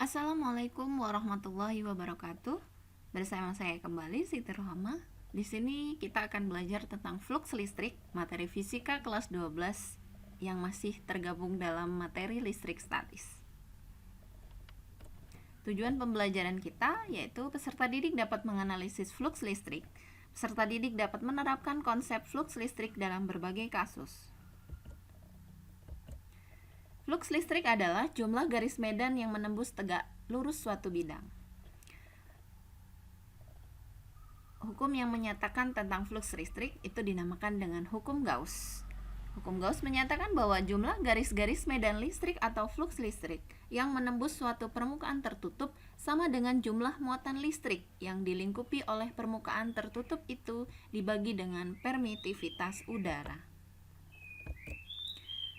Assalamualaikum warahmatullahi wabarakatuh. Bersama saya kembali Siti Rohama. Di sini kita akan belajar tentang fluks listrik, materi fisika kelas 12 yang masih tergabung dalam materi listrik statis. Tujuan pembelajaran kita yaitu peserta didik dapat menganalisis fluks listrik. Peserta didik dapat menerapkan konsep fluks listrik dalam berbagai kasus. Fluks listrik adalah jumlah garis medan yang menembus tegak lurus suatu bidang. Hukum yang menyatakan tentang fluks listrik itu dinamakan dengan hukum Gauss. Hukum Gauss menyatakan bahwa jumlah garis-garis medan listrik atau fluks listrik yang menembus suatu permukaan tertutup sama dengan jumlah muatan listrik yang dilingkupi oleh permukaan tertutup itu dibagi dengan permitivitas udara.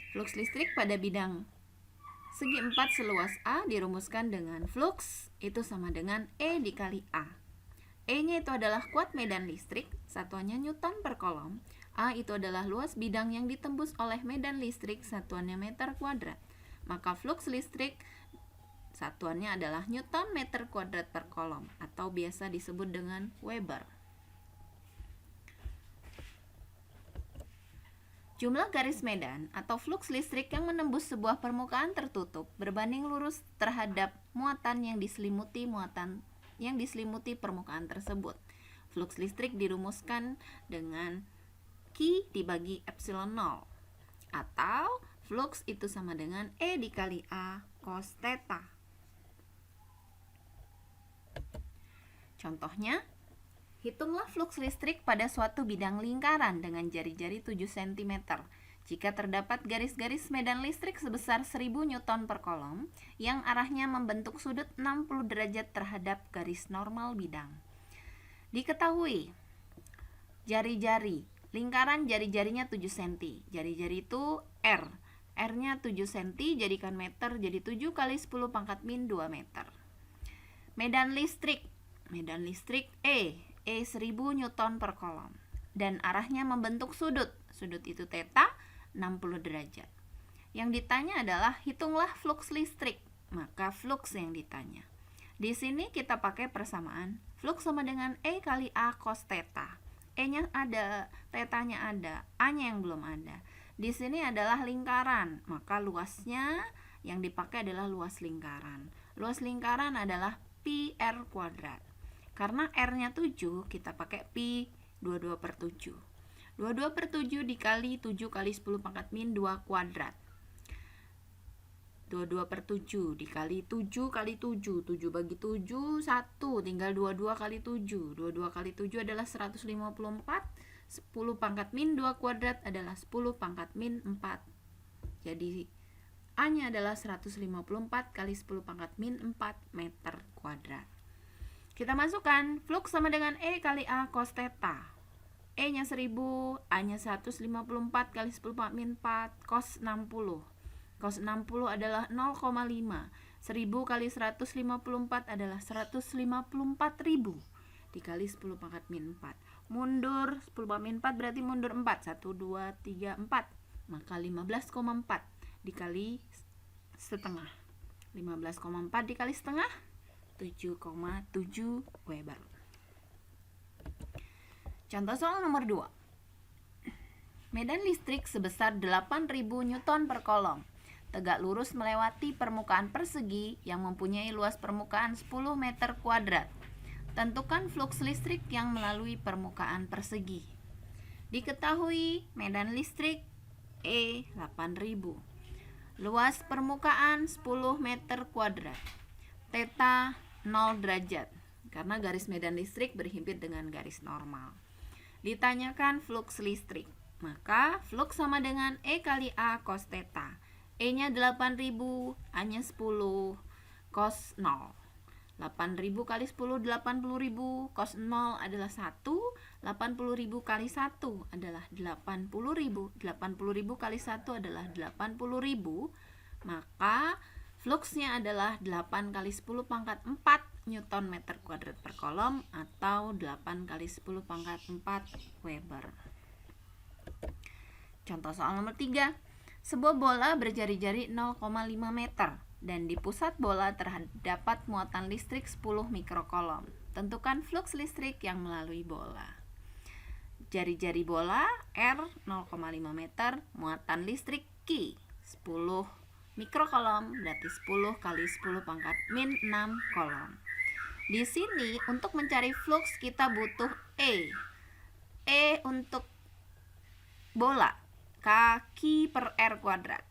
Fluks listrik pada bidang segi 4 seluas A dirumuskan dengan fluks itu sama dengan E dikali A. E-nya itu adalah kuat medan listrik, satuannya Newton per kolom. A itu adalah luas bidang yang ditembus oleh medan listrik, satuannya meter kuadrat. Maka fluks listrik satuannya adalah Newton meter kuadrat per kolom atau biasa disebut dengan Weber. Jumlah garis medan atau fluks listrik yang menembus sebuah permukaan tertutup berbanding lurus terhadap muatan yang diselimuti permukaan tersebut. Fluks listrik dirumuskan dengan Q dibagi epsilon 0 atau fluks itu sama dengan E dikali A cos theta. Contohnya, hitunglah fluks listrik pada suatu bidang lingkaran dengan jari-jari 7 cm. Jika terdapat garis-garis medan listrik sebesar 1000 Newton per kolom yang arahnya membentuk sudut 60 derajat terhadap garis normal bidang. Diketahui, jari-jari, lingkaran jari-jarinya 7 cm. Jari-jari itu R. R-nya 7 cm, jadikan meter jadi 7 kali 10 pangkat min 2 meter. Medan listrik E 1000 Newton per kolom dan arahnya membentuk sudut itu theta 60 derajat. Yang ditanya adalah hitunglah fluks listrik, maka fluks yang ditanya. Di sini kita pakai persamaan fluks sama dengan E kali A cos theta. E-nya ada, theta-nya ada, A-nya yang belum ada. Di sini adalah lingkaran, maka luasnya yang dipakai adalah luas lingkaran. Luas lingkaran adalah pi R kuadrat. Karena R-nya 7, kita pakai pi 22 per 7. 22 per 7 dikali 7 kali 10 pangkat min 2 kuadrat. 22 per 7 dikali 7 kali 7. 7 bagi 7, 1. Tinggal 22 kali 7. 22 kali 7 adalah 154. 10 pangkat min 2 kuadrat adalah 10 pangkat min 4. Jadi, A-nya adalah 154 kali 10 pangkat min 4 meter kuadrat. Kita masukkan fluks sama dengan E kali A cos theta. E-nya 1000, A-nya 154 kali 10 pangkat min 4 cos 60. Cos 60 adalah 0,5. 1000 kali 154 adalah 154.000 dikali 10 pangkat min 4. Mundur 10 pangkat min 4 berarti mundur 4. 1, 2, 3, 4. Maka 15,4 dikali setengah. 15,4 dikali setengah 7,7 Weber. Contoh soal nomor 2. Medan listrik sebesar 8000 Newton per kolom tegak lurus melewati permukaan persegi yang mempunyai luas permukaan 10 meter kuadrat. Tentukan fluks listrik yang melalui permukaan persegi. Diketahui medan listrik E 8000. Luas permukaan 10 meter kuadrat. Theta 0 derajat karena garis medan listrik berhimpit dengan garis normal. Ditanyakan fluks listrik, maka fluks sama dengan E kali A cos theta. E-nya 8000, A-nya 10, cos 0. 8000 kali 10 80.000, cos 0 adalah 1. 80.000 kali 1 adalah 80.000. 80.000 kali 1 adalah 80.000. Maka fluksnya adalah 8 kali 10 pangkat 4 Newton meter kuadrat per kolom atau 8 kali 10 pangkat 4 Weber. Contoh soal nomor 3. Sebuah bola berjari-jari 0,5 meter dan di pusat bola terdapat muatan listrik 10 mikrokolom. Tentukan flux listrik yang melalui bola. Jari-jari bola R 0,5 meter, muatan listrik Q 10 mikrokolom, berarti 10 kali 10 pangkat min 6 kolom. Di sini untuk mencari flux kita butuh E. E untuk bola, kaki per R kuadrat.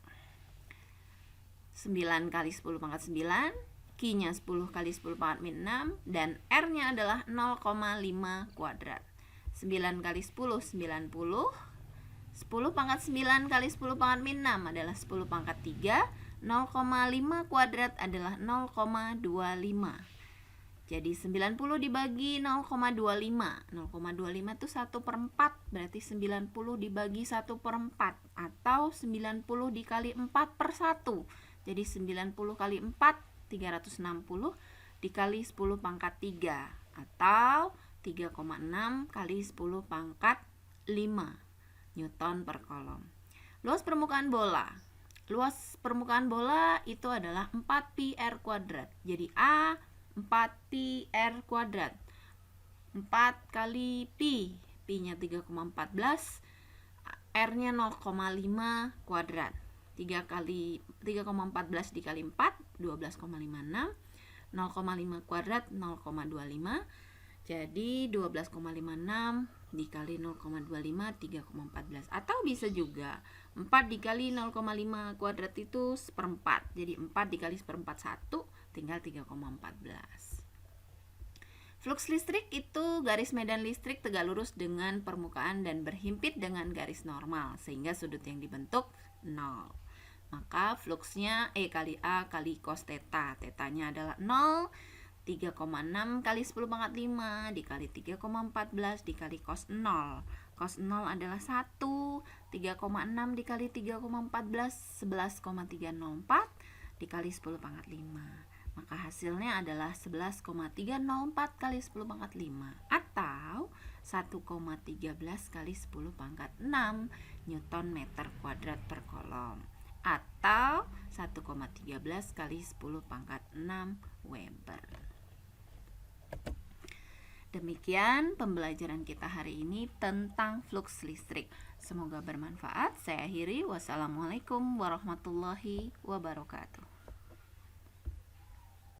9 kali 10 pangkat 9, Q-nya 10 kali 10 pangkat min 6, dan R-nya adalah 0,5 kuadrat. 9 kali 10, 90. 10 pangkat 9 kali 10 pangkat min 6 adalah 10 pangkat 3. 0,5 kuadrat adalah 0,25. Jadi 90 dibagi 0,25. 0,25 itu 1/4, berarti 90 dibagi 1/4, atau 90 dikali 4/1. Jadi 90 kali 4, 360 dikali 10 pangkat 3, atau 3,6 kali 10 pangkat 5 Newton per kolom. Luas permukaan bola. Luas permukaan bola itu adalah 4pi R kuadrat. Jadi A 4pi R kuadrat. 4 kali pi, pi-nya 3,14, R-nya 0,5 kuadrat. 3,14 dikali 4, 12,56. 0,5 kuadrat 0,25. Jadi 12,56 dikali 0,25, 3,14. Atau bisa juga 4 dikali 0,5 kuadrat itu 1/4. Jadi 4 dikali 1/4 1, tinggal 3,14. Flux listrik itu garis medan listrik tegak lurus dengan permukaan dan berhimpit dengan garis normal, sehingga sudut yang dibentuk 0. Maka fluxnya E kali A kali cos theta. Tetanya adalah 0. 3,6 kali 10 pangkat 5 dikali 3,14 dikali cos 0. Cos 0 adalah 1. 3,6 dikali 3,14, 11,304 dikali 10 pangkat 5. Maka hasilnya adalah 11,304 kali 10 pangkat 5, atau 1,13 kali 10 pangkat 6 Newton meter kuadrat per kolom, atau 1,13 kali 10 pangkat 6 Weber. Demikian pembelajaran kita hari ini tentang flux listrik. Semoga bermanfaat. Saya akhiri. Wassalamualaikum warahmatullahi wabarakatuh.